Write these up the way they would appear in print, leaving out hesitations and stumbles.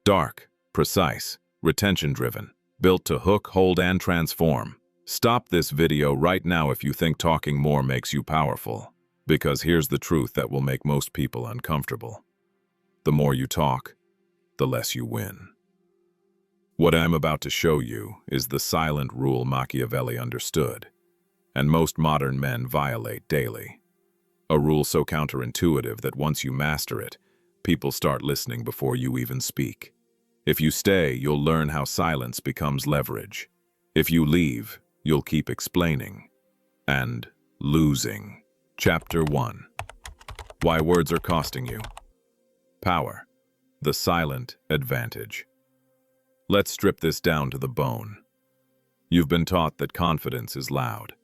Dark, precise, retention-driven, built to hook, hold, and transform. Stop this video right now if you think talking more makes you powerful, because here's the truth that will make most people uncomfortable. The more you talk, the less you win. What I'm about to show you is the silent rule Machiavelli understood, and most modern men violate daily. A rule so counterintuitive that once you master it, people start listening before you even speak. If you stay, you'll learn how silence becomes leverage. If you leave, you'll keep explaining and losing. Chapter 1. Why words are costing you. Power. The silent advantage. Let's strip this down to the bone. You've been taught that confidence is loud,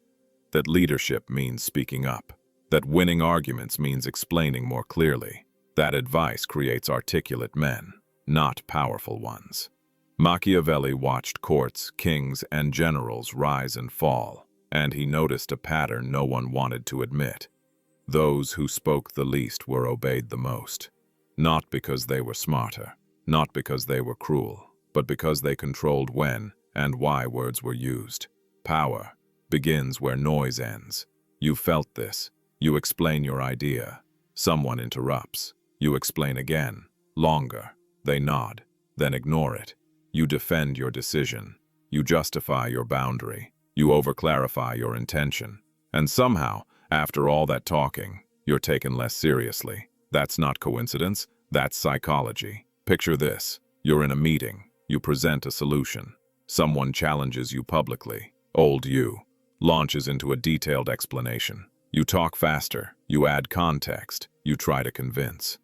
that leadership means speaking up, that winning arguments means explaining more clearly. That advice creates articulate men, not powerful ones. Machiavelli watched courts, kings, and generals rise and fall, and he noticed a pattern no one wanted to admit. Those who spoke the least were obeyed the most. Not because they were smarter, not because they were cruel, but because they controlled when and why words were used. Power begins where noise ends. You felt this. You explain your idea. Someone interrupts. You explain again. Longer. They nod. Then ignore it. You defend your decision. You justify your boundary. You overclarify your intention. And somehow, after all that talking, you're taken less seriously. That's not coincidence. That's psychology. Picture this. You're in a meeting. You present a solution. Someone challenges you publicly. Old you launches into a detailed explanation. You talk faster. You add context. You try to convince.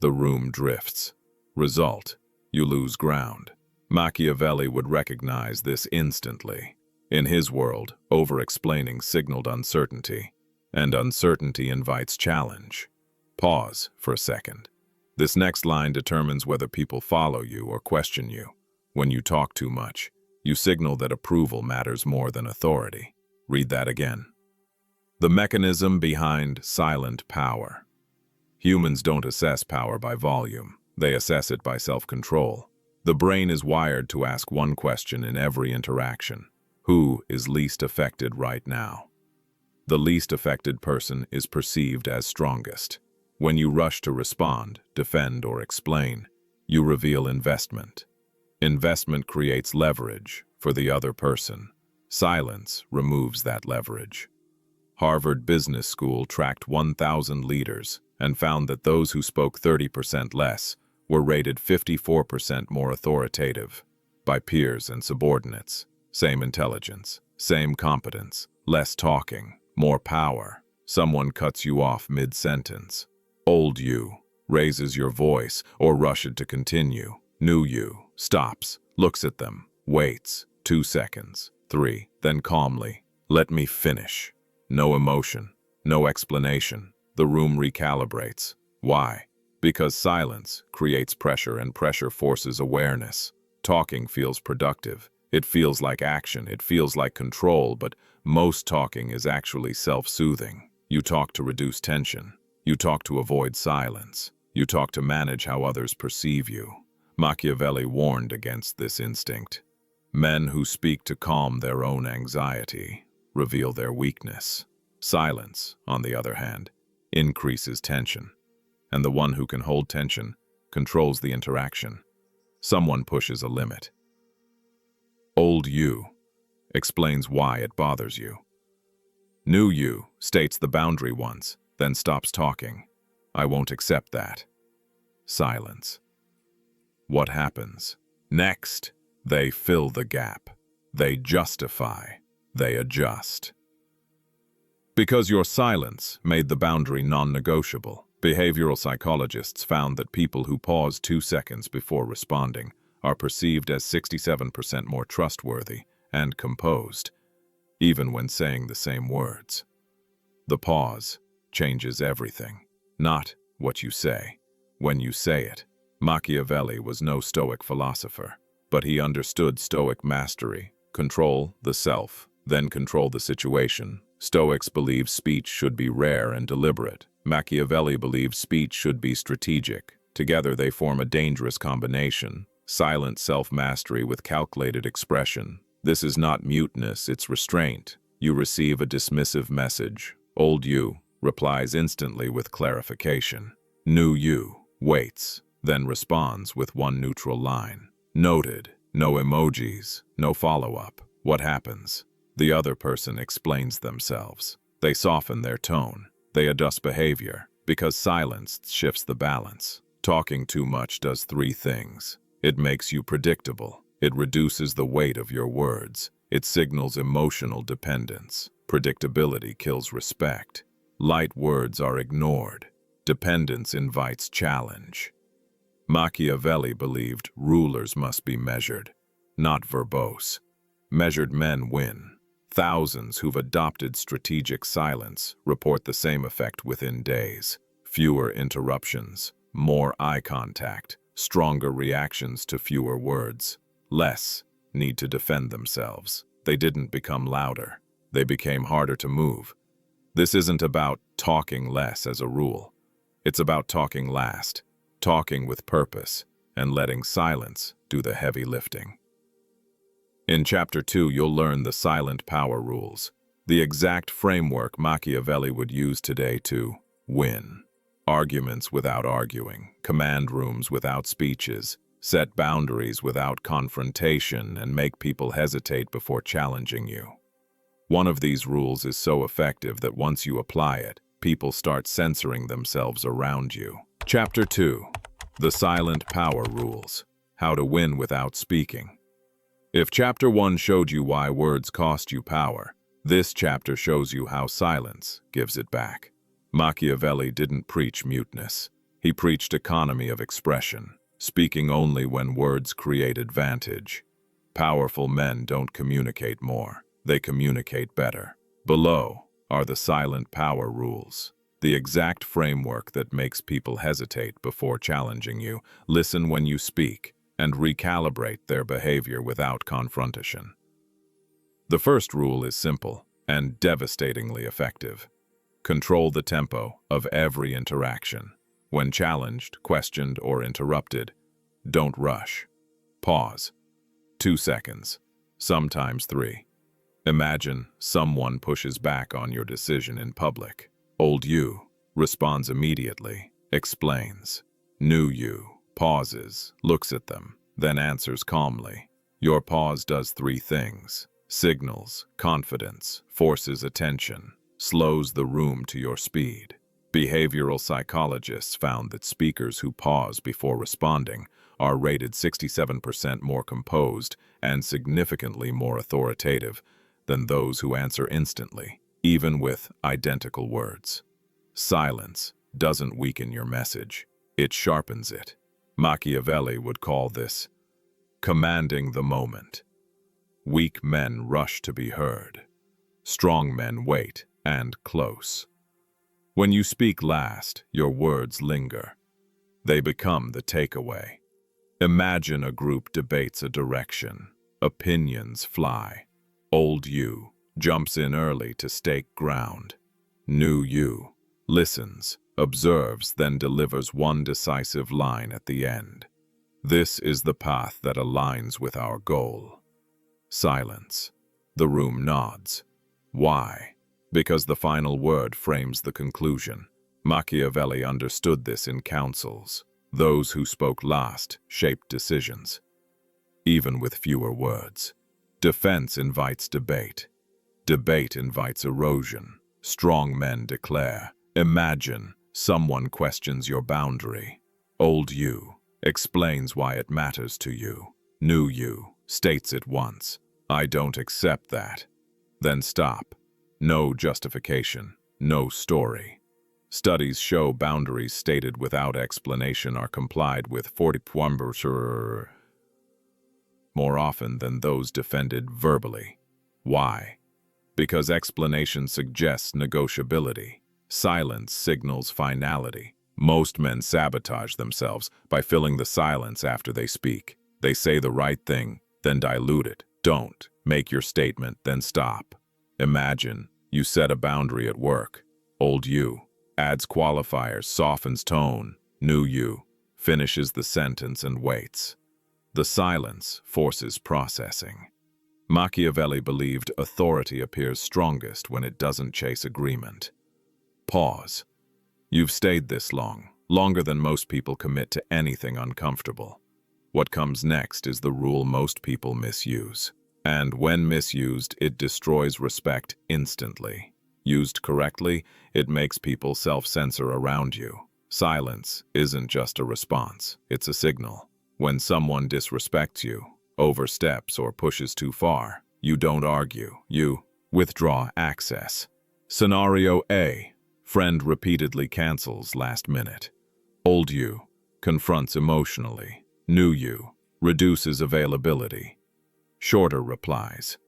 The room drifts. Result: you lose ground. Machiavelli would recognize this instantly. In his world, over-explaining signaled uncertainty, and uncertainty invites challenge. Pause for a second. This next line determines whether people follow you or question you. When you talk too much, you signal that approval matters more than authority. Read that again. The mechanism behind silent power. Humans don't assess power by volume. They assess it by self-control. The brain is wired to ask one question in every interaction. Who is least affected right now? The least affected person is perceived as strongest. When you rush to respond, defend, or explain, you reveal investment. Investment creates leverage for the other person. Silence removes that leverage. Harvard Business School tracked 1,000 leaders and found that those who spoke 30% less were rated 54% more authoritative by peers and subordinates. Same intelligence, same competence, less talking, more power. Someone cuts you off mid-sentence. Old you raises your voice or rushes to continue. New you stops, looks at them, waits, 2 seconds, 3, then calmly, let me finish. No emotion, no explanation. The room recalibrates. Why? Because silence creates pressure, and pressure forces awareness. Talking feels productive. It feels like action. It feels like control, but most talking is actually self-soothing. You talk to reduce tension. You talk to avoid silence. You talk to manage how others perceive you. Machiavelli warned against this instinct. Men who speak to calm their own anxiety reveal their weakness. Silence, on the other hand, increases tension. And the one who can hold tension controls the interaction. Someone pushes a limit. Old you explains why it bothers you. New you states the boundary once, then stops talking. I won't accept that. Silence. What happens? Next, they fill the gap. They justify. They adjust. Because your silence made the boundary non-negotiable, behavioral psychologists found that people who pause 2 seconds before responding are perceived as 67% more trustworthy and composed, even when saying the same words. The pause changes everything, not what you say, when you say it. Machiavelli was no Stoic philosopher, but he understood Stoic mastery: control the self, then control the situation. Stoics believe speech should be rare and deliberate. Machiavelli believed speech should be strategic, Together they form a dangerous combination: silent self-mastery with calculated expression. This is not muteness, it's restraint. You receive a dismissive message. Old you replies instantly with clarification. New you waits, then responds with one neutral line. Noted. No emojis, no follow-up. What happens? The other person explains themselves. They soften their tone. They adjust behavior, because silence shifts the balance. Talking too much does three things. It makes you predictable. It reduces the weight of your words. It signals emotional dependence. Predictability kills respect. Light words are ignored. Dependence invites challenge. Machiavelli believed rulers must be measured, not verbose. Measured men win. Thousands who've adopted strategic silence report the same effect within days. Fewer interruptions, more eye contact, stronger reactions to fewer words. Less need to defend themselves. They didn't become louder. They became harder to move. This isn't about talking less as a rule. It's about talking last, talking with purpose, and letting silence do the heavy lifting. In Chapter 2, you'll learn the silent power rules, the exact framework Machiavelli would use today to win. Arguments without arguing, command rooms without speeches, set boundaries without confrontation, and make people hesitate before challenging you. One of these rules is so effective that once you apply it, people start censoring themselves around you. Chapter 2. The Silent Power Rules. How to Win Without Speaking. If Chapter 1 showed you why words cost you power, this chapter shows you how silence gives it back. Machiavelli didn't preach muteness. He preached economy of expression, speaking only when words create advantage. Powerful men don't communicate more. They communicate better. Below are the silent power rules, the exact framework that makes people hesitate before challenging you, listen when you speak, and recalibrate their behavior without confrontation. The first rule is simple and devastatingly effective. Control the tempo of every interaction. When challenged, questioned, or interrupted, don't rush. Pause. 2 seconds, sometimes 3. Imagine someone pushes back on your decision in public. Old you responds immediately, explains. New you pauses, looks at them, then answers calmly. Your pause does 3 things: signals confidence, forces attention, slows the room to your speed. Behavioral psychologists found that speakers who pause before responding are rated 67% more composed and significantly more authoritative than those who answer instantly, even with identical words. Silence doesn't weaken your message, it sharpens it. Machiavelli would call this commanding the moment. Weak men rush to be heard. Strong men wait and close. When you speak last, your words linger. They become the takeaway. Imagine a group debates a direction. Opinions fly. Old you jumps in early to stake ground. New you listens, observes, then delivers one decisive line at the end. This is the path that aligns with our goal. Silence. The room nods. Why? Because the final word frames the conclusion. Machiavelli understood this in councils. Those who spoke last shaped decisions, even with fewer words. Defense invites debate. Debate invites erosion. Strong men declare. Imagine someone questions your boundary. Old you explains why it matters to you. New you states it once. I don't accept that. Then stop. No justification, no story. Studies show boundaries stated without explanation are complied with 40% more often than those defended verbally. Why? Because explanation suggests negotiability. Silence signals finality. Most men sabotage themselves by filling the silence after they speak. They say the right thing, then dilute it. Don't make your statement, then stop. Imagine you set a boundary at work. Old you adds qualifiers, softens tone. New you finishes the sentence and waits. The silence forces processing. Machiavelli believed authority appears strongest when it doesn't chase agreement. Pause. You've stayed this long, longer than most people commit to anything uncomfortable. What comes next is the rule most people misuse. And when misused, it destroys respect instantly. Used correctly, it makes people self-censor around you. Silence isn't just a response, it's a signal. When someone disrespects you, oversteps, or pushes too far, you don't argue, you withdraw access. Scenario A. Friend repeatedly cancels last minute. Old you confronts emotionally. New you reduces availability. Shorter replies.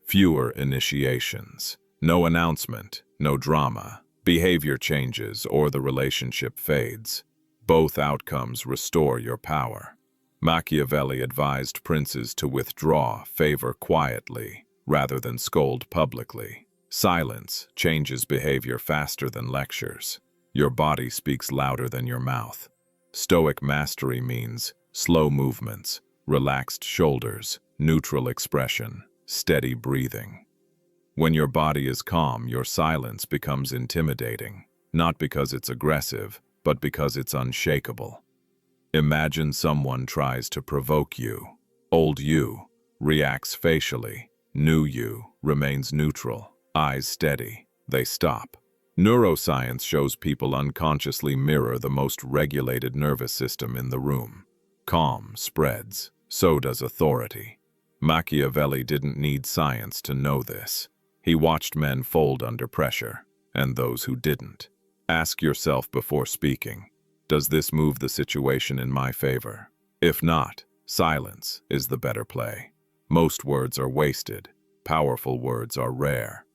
Fewer initiations. No announcement, no drama. Behavior changes or the relationship fades. Both outcomes restore your power. Machiavelli advised princes to withdraw favor quietly rather than scold publicly. Silence changes behavior faster than lectures. Your body speaks louder than your mouth. Stoic mastery means slow movements, relaxed shoulders, neutral expression, steady breathing. When your body is calm, your silence becomes intimidating, not because it's aggressive, but because it's unshakable. Imagine someone tries to provoke you. Old you reacts facially. New you remains neutral, eyes steady. They stop. Neuroscience shows people unconsciously mirror the most regulated nervous system in the room. Calm spreads, so does authority. Machiavelli didn't need science to know this. He watched men fold under pressure, and those who didn't. Ask yourself before speaking, does this move the situation in my favor? If not, silence is the better play. Most words are wasted. Powerful words are rare.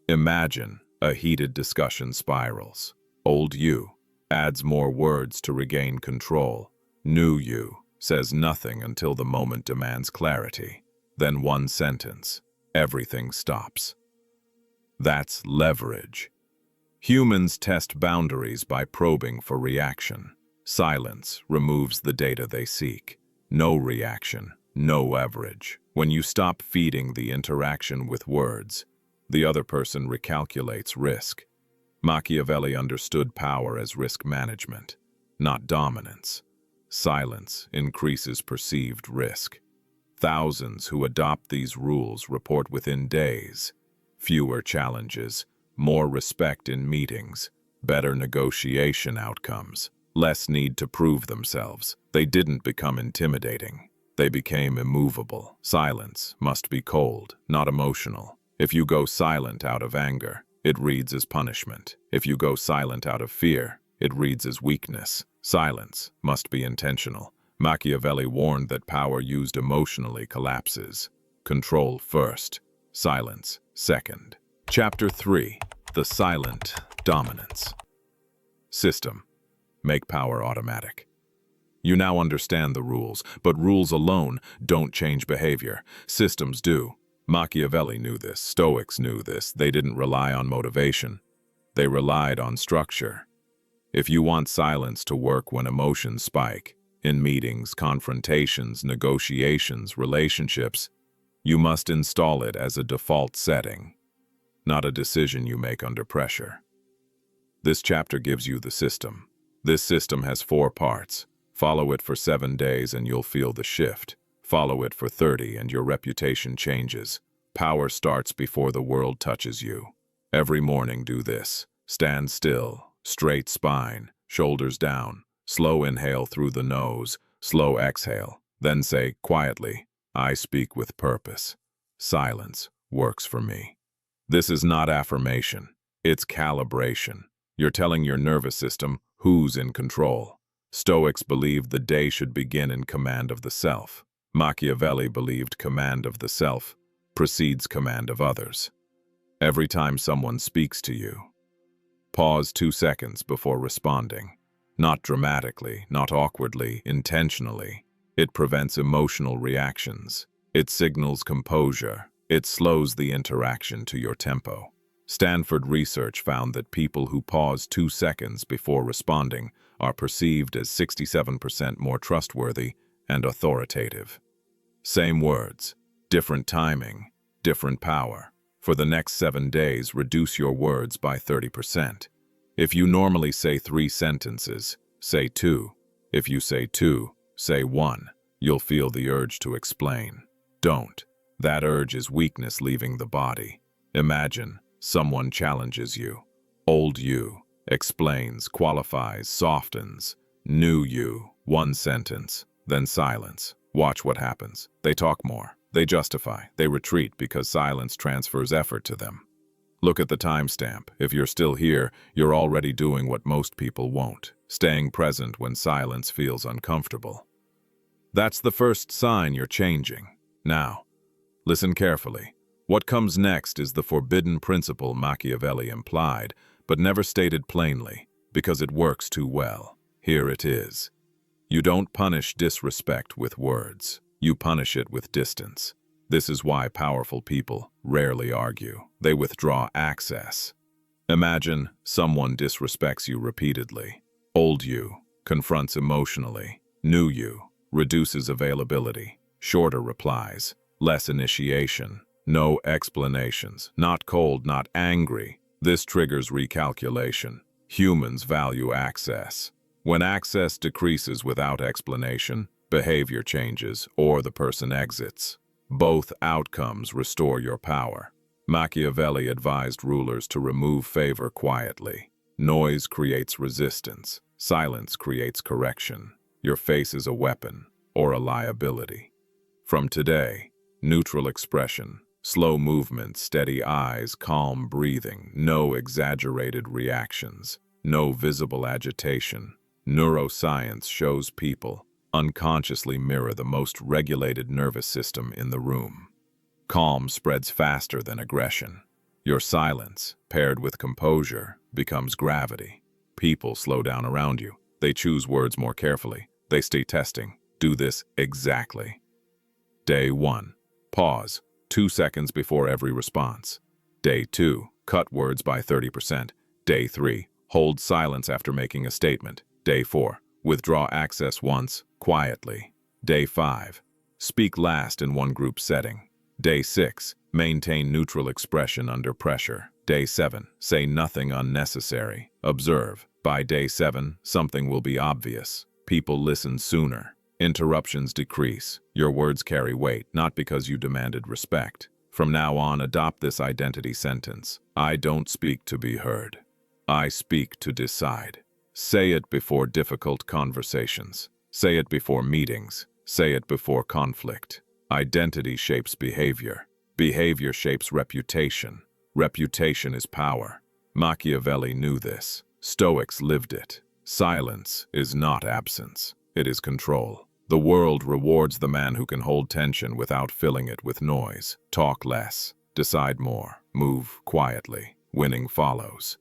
Imagine a heated discussion spirals. Old you adds more words to regain control. New you says nothing until the moment demands clarity. Then one sentence. Everything stops. That's leverage. Humans test boundaries by probing for reaction. Silence removes the data they seek. No reaction, no leverage. When you stop feeding the interaction with words, the other person recalculates risk. Machiavelli understood power as risk management, not dominance. Silence increases perceived risk. Thousands who adopt these rules report within days. Fewer challenges, more respect in meetings, better negotiation outcomes, less need to prove themselves. They didn't become intimidating. They became immovable. Silence must be cold, not emotional. If you go silent out of anger, it reads as punishment. If you go silent out of fear, it reads as weakness. Silence must be intentional. Machiavelli warned that power used emotionally collapses. Control first, silence second. Chapter 3. The Silent Dominance. System. Make power automatic. You now understand the rules, but rules alone don't change behavior. Systems do. Machiavelli knew this. Stoics knew this. They didn't rely on motivation. They relied on structure. If you want silence to work when emotions spike, in meetings, confrontations, negotiations, relationships, you must install it as a default setting, not a decision you make under pressure. This chapter gives you the system. This system has 4 parts. Follow it for 7 days and you'll feel the shift. Follow it for 30 and your reputation changes. Power starts before the world touches you. Every morning do this. Stand still, straight spine, shoulders down. Slow inhale through the nose, slow exhale. Then say quietly, I speak with purpose. Silence works for me. This is not affirmation. It's calibration. You're telling your nervous system who's in control. Stoics believed the day should begin in command of the self. Machiavelli believed command of the self precedes command of others. Every time someone speaks to you, pause 2 seconds before responding. Not dramatically, not awkwardly, intentionally. It prevents emotional reactions. It signals composure. It slows the interaction to your tempo. Stanford research found that people who pause 2 seconds before responding are perceived as 67% more trustworthy and authoritative. Same words, different timing, different power. For the next 7 days, reduce your words by 30%. If you normally say 3 sentences, say 2. If you say 2, say 1. You'll feel the urge to explain. Don't. That urge is weakness leaving the body. Imagine someone challenges you. Old you explains, qualifies, softens. New you, 1 sentence, then silence. Watch what happens. They talk more. They justify. They retreat because silence transfers effort to them. Look at the timestamp. If you're still here, you're already doing what most people won't, staying present when silence feels uncomfortable. That's the first sign you're changing. Now, listen carefully. What comes next is the forbidden principle Machiavelli implied, but never stated plainly, because it works too well. Here it is. You don't punish disrespect with words. You punish it with distance. This is why powerful people rarely argue. They withdraw access. Imagine someone disrespects you repeatedly. Old you confronts emotionally. New you reduces availability. Shorter replies. Less initiation. No explanations. Not cold, not angry. This triggers recalculation. Humans value access. When access decreases without explanation, behavior changes or the person exits. Both outcomes restore your power. Machiavelli advised rulers to remove favor quietly. Noise creates resistance. Silence creates correction. Your face is a weapon or a liability. From today, neutral expression, slow movement, steady eyes, calm breathing, no exaggerated reactions, no visible agitation. Neuroscience shows people unconsciously mirror the most regulated nervous system in the room. Calm spreads faster than aggression. Your silence, paired with composure, becomes gravity. People slow down around you. They choose words more carefully. They stay testing. Do this exactly. Day 1. Pause 2 seconds before every response. Day 2. Cut words by 30%. Day 3. Hold silence after making a statement. Day 4. Withdraw access once, quietly. Day 5. Speak last in one group setting. Day 6. Maintain neutral expression under pressure. Day 7. Say nothing unnecessary. Observe. By day 7, something will be obvious. People listen sooner. Interruptions decrease. Your words carry weight, not because you demanded respect. From now on, adopt this identity sentence. I don't speak to be heard. I speak to decide. Say it before difficult conversations. Say it before meetings. Say it before conflict. Identity shapes behavior. Behavior shapes reputation. Reputation is power. Machiavelli knew this. Stoics lived it. Silence is not absence. It is control. The world rewards the man who can hold tension without filling it with noise. Talk less. Decide more. Move quietly. Winning follows.